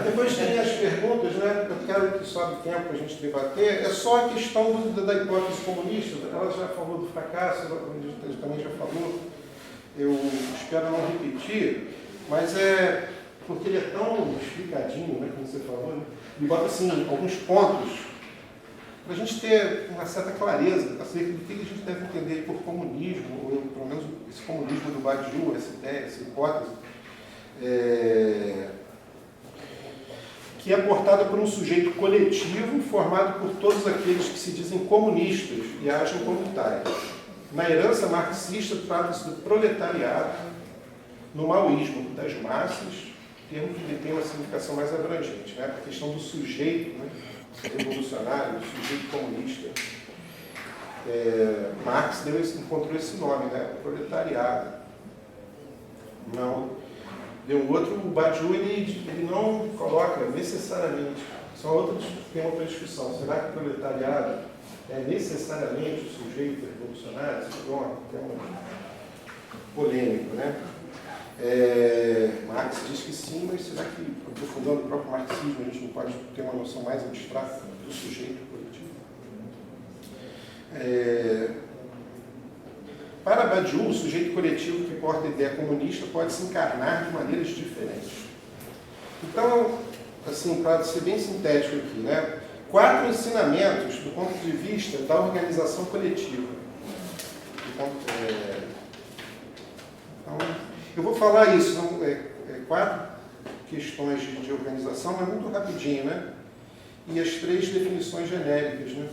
Depois tem as perguntas, né? Eu quero que sobe tempo para a gente debater. É só a questão da hipótese comunista. Ela já falou do fracasso, a gente também já falou. Eu espero não repetir, mas porque ele é tão explicadinho, né, como você falou, né? Ele bota assim, alguns pontos para a gente ter uma certa clareza acerca do que a gente deve entender por comunismo, ou pelo menos esse comunismo do Badiou, essa ideia, essa hipótese, que é portada por um sujeito coletivo formado por todos aqueles que se dizem comunistas e agem como tais. Na herança marxista, trata-se do proletariado, no maoísmo das massas, termo que tem uma significação mais abrangente, né? A questão do sujeito, né? Revolucionário, do sujeito comunista. Marx encontrou esse nome, né? Proletariado. Não. Deu outro, o Badiou, ele não coloca necessariamente, tem outra discussão. Será que o proletariado é necessariamente o sujeito revolucionário? Isso é um polêmico, né? Marx diz que sim, mas será que, aprofundando o próprio marxismo, a gente não pode ter uma noção mais abstrata do sujeito coletivo? Para Badiou, o sujeito coletivo que porta a ideia comunista pode se encarnar de maneiras diferentes. Então, assim, para ser bem sintético aqui, né? 4 ensinamentos do ponto de vista da organização coletiva. Então, eu vou falar isso, são 4 questões de organização, mas muito rapidinho, né? E as 3 definições genéricas, né?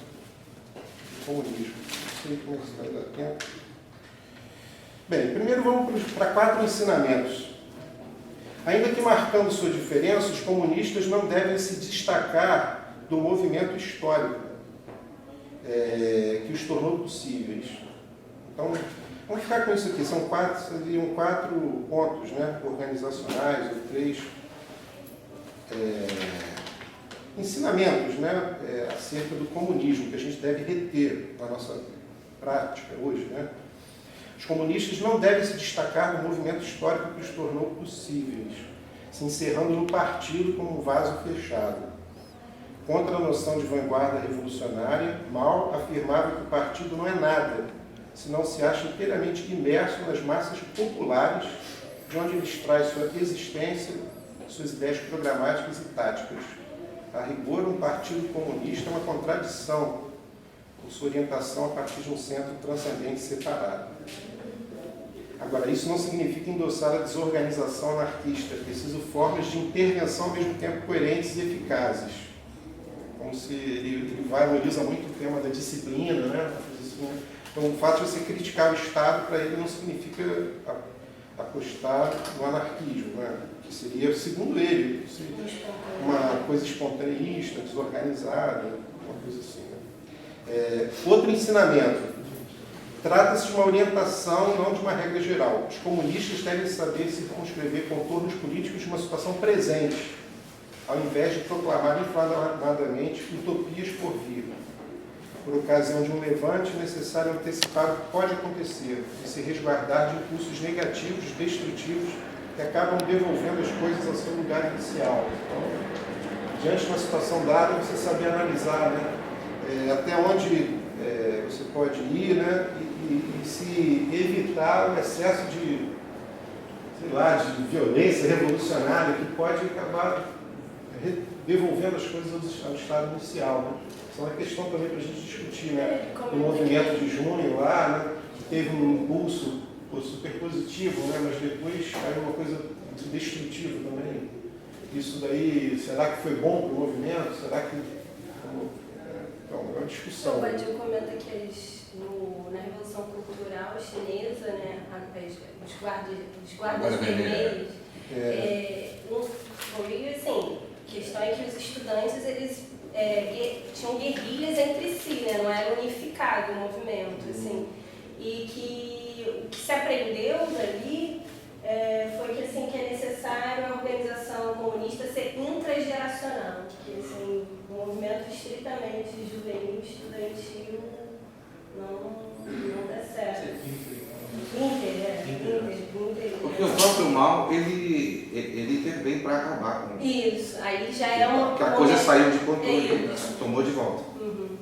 Do comunismo. Não sei como é que isso vai dar tempo. Bem, primeiro vamos para 4 ensinamentos. Ainda que marcando sua diferença, os comunistas não devem se destacar do movimento histórico. que os tornou possíveis. Então, vamos ficar com isso aqui. Seriam 4 pontos, né, organizacionais, ou 3 ensinamentos, né, acerca do comunismo, que a gente deve reter na nossa prática hoje, né? Os comunistas não devem se destacar no movimento histórico que os tornou possíveis, se encerrando no partido como um vaso fechado. Contra a noção de vanguarda revolucionária, Mao afirmava que o partido não é nada, se não se acha inteiramente imerso nas massas populares, de onde ele extrai sua existência, suas ideias programáticas e táticas. A rigor, um partido comunista é uma contradição, por sua orientação a partir de um centro transcendente separado. Agora, isso não significa endossar a desorganização anarquista, é preciso formas de intervenção ao mesmo tempo coerentes e eficazes. Como se ele valoriza muito o tema da disciplina, né? Então, o fato de você criticar o Estado, para ele, não significa apostar no anarquismo, né? Que seria, segundo ele, uma coisa espontaneista, desorganizada, uma coisa assim. Né? Outro ensinamento. Trata-se de uma orientação, não de uma regra geral. Os comunistas devem saber circunscrever contornos políticos de uma situação presente, ao invés de proclamar inflamadamente utopias por vir. Por ocasião de um levante, é necessário antecipar o que pode acontecer e se resguardar de impulsos negativos, destrutivos, que acabam devolvendo as coisas ao seu lugar inicial. Então, diante de uma situação dada, você saber analisar, né, até onde você pode ir, né, e se evitar o excesso de, sei lá, de violência revolucionária que pode acabar devolvendo as coisas ao estado inicial. Né? Isso é uma questão também para a gente discutir, né? O movimento de junho lá, né, que teve um impulso super positivo, né, mas depois caiu uma coisa destrutiva também. Isso daí, será que foi bom para o movimento? Será que... Então, é uma discussão. O Badil comenta que na Revolução Cultural Chinesa, né, os guardas vermelhos, foi assim, questão é que os estudantes, eles tinham guerrilhas entre si, né, não era unificado o movimento, assim, e que o que se aprendeu dali foi que, assim, que é necessário a organização comunista ser intrageracional, que assim, o movimento estritamente juvenil, estudantil, não dá certo. Inter. Porque o próprio mal, ele intervém para acabar com isso. Isso, aí já é uma... Porque a coisa saiu de controle, tomou de volta. Uhum.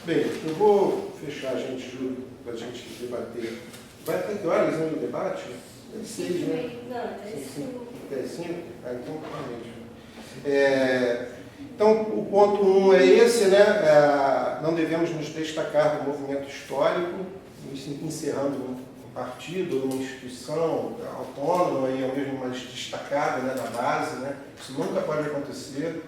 Bem, eu vou fechar, gente, Júlio, para a gente debater. Vai até que horas ainda o debate? Até 6, né? Não, até 5. Até 5? Então, realmente. Então, o ponto 1 é esse, né? Não devemos nos destacar do movimento histórico, encerrando um partido, uma instituição autônoma e ao mesmo mais destacada, né, da base, né? Isso nunca pode acontecer.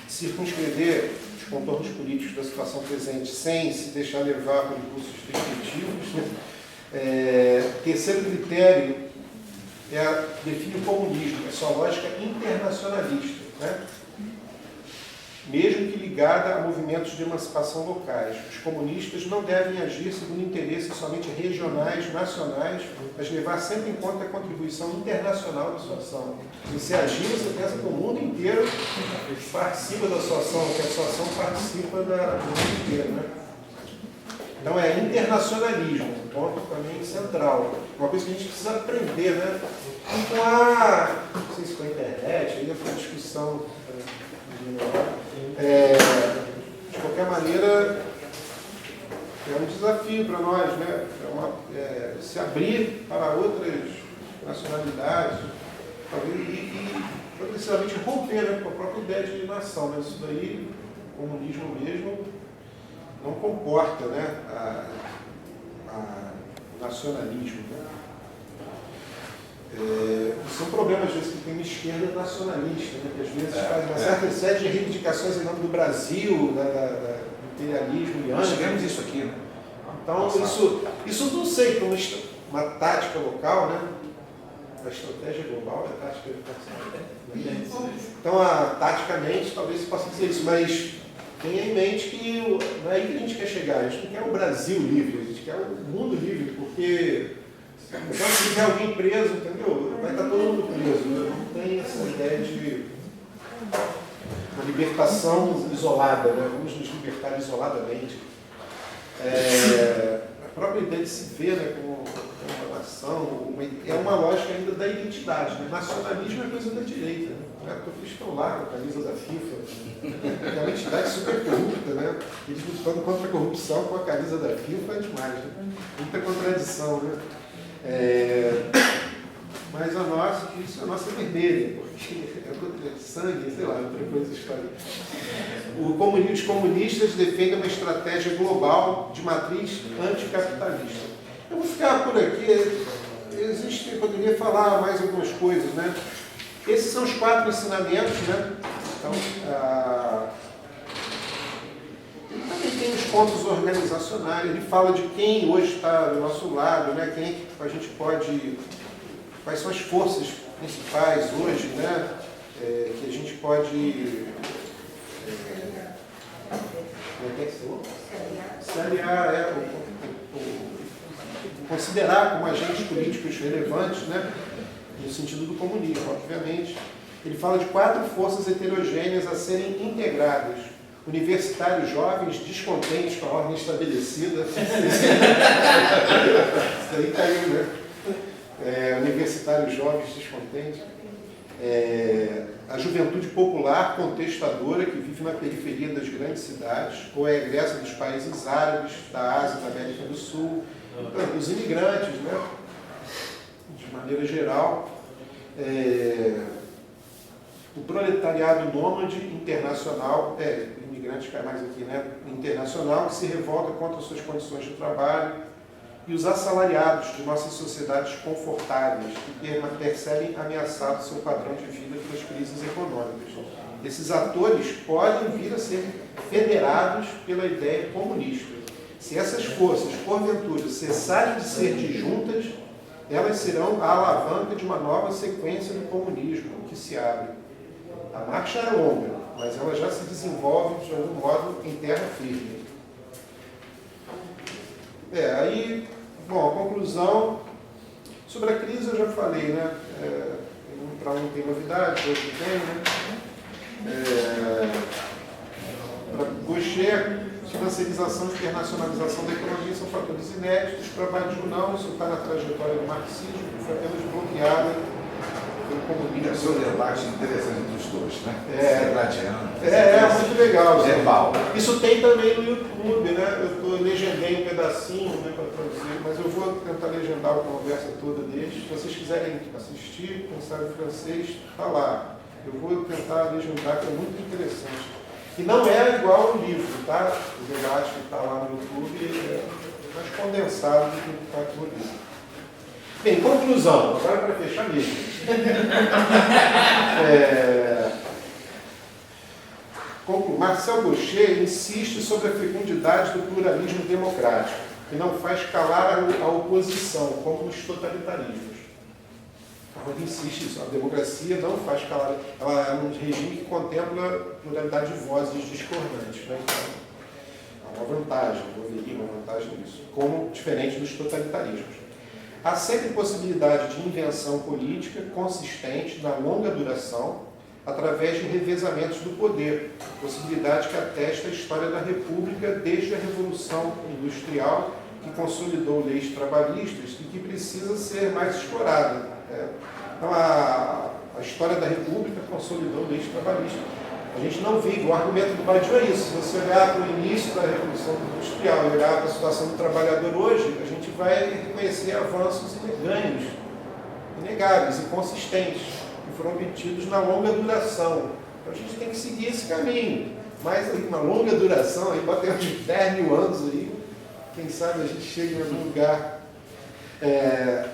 Circunscrever os contornos políticos da situação presente sem se deixar levar por impulsos destrutivos. Né? Terceiro critério define o comunismo, a sua lógica internacionalista, né? Mesmo que ligada a movimentos de emancipação locais. Os comunistas não devem agir segundo interesses somente regionais, nacionais, mas levar sempre em conta a contribuição internacional da sua ação. Se você agir, você pensa que o mundo inteiro participa da sua ação, que a sua ação participa do mundo inteiro. Né? Então é internacionalismo, um ponto também central. Uma coisa que a gente precisa aprender, né? Não sei se com a internet, aí foi uma discussão. De qualquer maneira, é um desafio para nós, né? Se abrir para outras nacionalidades e progressivamente romper, né, com a própria ideia de nação. Mas isso daí, o comunismo mesmo, não comporta, né, o nacionalismo. Né? Isso é um problema, às vezes, que tem uma esquerda nacionalista, né, que às vezes faz uma certa série de reivindicações em nome do Brasil, do imperialismo. Nós tivemos isso aqui, né? Então, isso não sei, como uma tática local, né? A estratégia global é a tática educacional. Então, taticamente, talvez se possa dizer isso, mas tenha em mente que não é aí que a gente quer chegar. A gente não quer o Brasil livre, a gente quer o mundo livre, porque então, se tiver alguém preso, entendeu? Vai estar todo mundo preso. Não tem essa ideia de uma libertação isolada, né? Vamos nos libertar isoladamente. A própria ideia de se ver, né, como uma nação, é uma lógica ainda da identidade. Né? Nacionalismo é coisa da direita. Né? Eles estão lá com a camisa da FIFA, é uma entidade super corrupta, né? Eles lutando contra a corrupção com a camisa da FIFA é demais. Né? Muita contradição. Né? Mas a nossa é vermelha, porque é sangue, sei lá, outra coisa histórica. Os comunistas defendem uma estratégia global de matriz anticapitalista. Eu vou ficar por aqui, poderia falar mais algumas coisas, né? Esses são os 4 ensinamentos, né? Então, ele também tem os pontos organizacionais, ele fala de quem hoje está do nosso lado, né? Quem a gente pode... Quais são as forças principais hoje, né? Que a gente pode se aliar, considerar como agentes políticos relevantes, né? No sentido do comunismo, obviamente. Ele fala de 4 forças heterogêneas a serem integradas. Universitários jovens descontentes com a ordem estabelecida. Isso aí caiu, né? Universitários jovens descontentes. A juventude popular contestadora que vive na periferia das grandes cidades ou é egressa dos países árabes, da Ásia, da América do Sul, os imigrantes, né? De maneira geral. O proletariado nômade internacional, imigrante cai mais aqui, né? Internacional, que se revolta contra suas condições de trabalho, e os assalariados de nossas sociedades confortáveis, que percebem ameaçado seu padrão de vida pelas crises econômicas. Esses atores podem vir a ser federados pela ideia comunista. Se essas forças, porventura, cessarem de ser disjuntas, elas serão a alavanca de uma nova sequência do comunismo que se abre. A marcha é longa, mas ela já se desenvolve de algum modo em terra firme. Bom, a conclusão sobre a crise eu já falei, né? Para um tem novidade, para outro tem, né? Para Gaucher, financiarização e internacionalização da economia são fatores inéditos. Para Badiou, não, isso está na trajetória do marxismo, que foi apenas bloqueada pelo comunismo. Esse é um debate interessante dos dois, né? Muito legal. Verbal. Isso tem também no YouTube, né? Eu legendei um pedacinho, né, para traduzir, mas eu vou tentar legendar a conversa toda deles. Se vocês quiserem assistir, pensar em francês, está lá. Eu vou tentar legendar, que é muito interessante. E não é igual ao livro, tá? O debate que está lá no YouTube é mais condensado do que está aqui no livro. Bem, conclusão. Agora para fechar mesmo. Marcel Gaucher insiste sobre a fecundidade do pluralismo democrático, que não faz calar a oposição, como nos totalitarismos. Ele insiste isso, a democracia não faz calar, ela é um regime que contempla pluralidade de vozes discordantes, né? Então, há uma vantagem, uma vantagem nisso, como diferente dos totalitarismos. Há sempre possibilidade de invenção política consistente na longa duração, através de revezamentos do poder, possibilidade que atesta a história da República desde a Revolução Industrial, que consolidou leis trabalhistas e que precisa ser mais explorada. Então, a história da República consolidou leis trabalhistas. A gente não vive, o argumento do Badiou é isso. Se você olhar para o início da Revolução Industrial e olhar para a situação do trabalhador hoje, a gente vai reconhecer avanços e ganhos inegáveis e consistentes, que foram obtidos na longa duração. Então, a gente tem que seguir esse caminho. Mas uma longa duração, aí bota uns 10 mil anos aí, quem sabe a gente chega em algum lugar.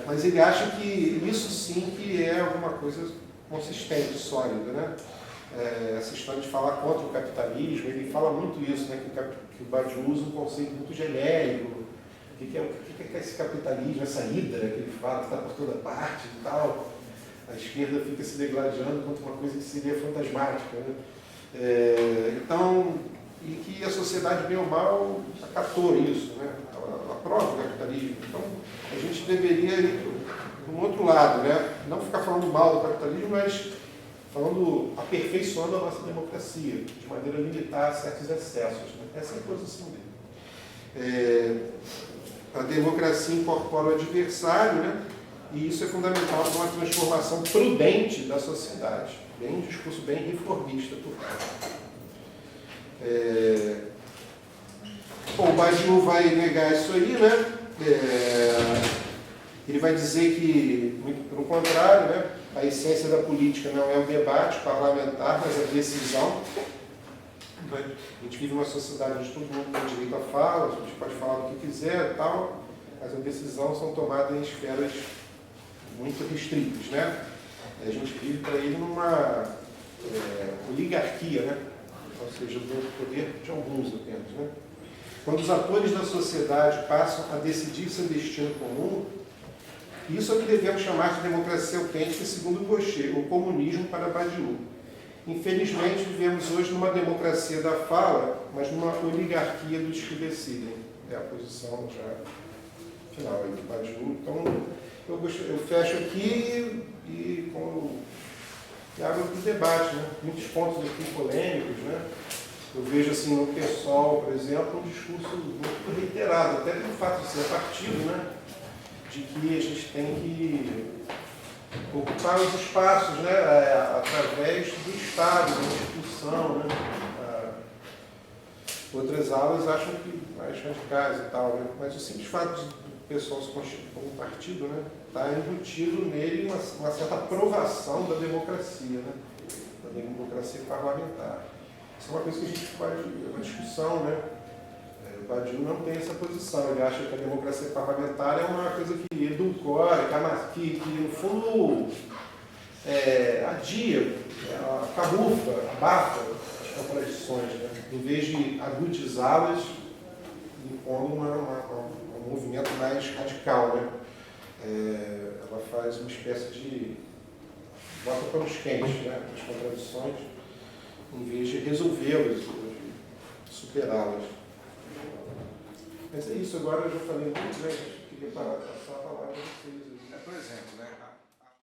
Mas ele acha que isso sim que é alguma coisa consistente, sólida, né? Essa história de falar contra o capitalismo, ele fala muito isso, né? Que o Badiou usa um conceito muito genérico. O que é esse capitalismo, essa hidra que ele fala, que está por toda parte e tal. a esquerda fica se degladiando contra uma coisa que seria fantasmática, né? Então, e que a sociedade, bem ou mal, acatou isso, né? Ela aprova o capitalismo. Então, a gente deveria ir para um outro lado, né? Não ficar falando mal do capitalismo, mas aperfeiçoando a nossa democracia, de maneira a limitar certos excessos, né? Essa é a posição dele. A democracia incorpora o adversário, né? E isso é fundamental para uma transformação prudente da sociedade. Um discurso bem reformista por cá. Bom, o Badiou vai negar isso aí, né? Ele vai dizer que, muito pelo contrário, né? A essência da política não é o debate parlamentar, mas a decisão. A gente vive numa sociedade onde todo mundo tem direito à fala, a gente pode falar o que quiser e tal, mas a decisão são tomadas em esferas muito restritas, né? A gente vive para ele numa oligarquia, né? Ou seja, do poder de alguns apenas, né? Quando os atores da sociedade passam a decidir seu destino comum, isso é o que devemos chamar de democracia autêntica, segundo Gaucher, o comunismo para Badiou. Infelizmente, vivemos hoje numa democracia da fala, mas numa oligarquia dos que decidem. É a posição já final aí do Badiou. Então, eu fecho aqui e abro para o debate, né? Muitos pontos aqui polêmicos, né? Eu vejo assim no PSOL, por exemplo, um discurso muito reiterado, até pelo fato de ser partido, né? De que a gente tem que ocupar os espaços, né? Através do Estado, da instituição, né? Outras alas acham que mais radicais e tal, né? Mas o simples fato de o pessoal se constituir como um partido, né? Está embutido nele uma certa aprovação da democracia, né? Da democracia parlamentar. Isso é uma coisa que a gente faz, uma discussão, né? O Badiou não tem essa posição, ele acha que a democracia parlamentar é uma coisa que edulcora, que no fundo adia, camufla, abafa as contradições, né? Em vez de agudizá-las, impondo um movimento mais radical, né? Ela faz uma espécie de bota panos quentes, né? As contradições, em vez de resolvê-las, de superá-las. Mas é isso, agora eu já falei muito, né? Queria passar a palavra a vocês. Por exemplo, né?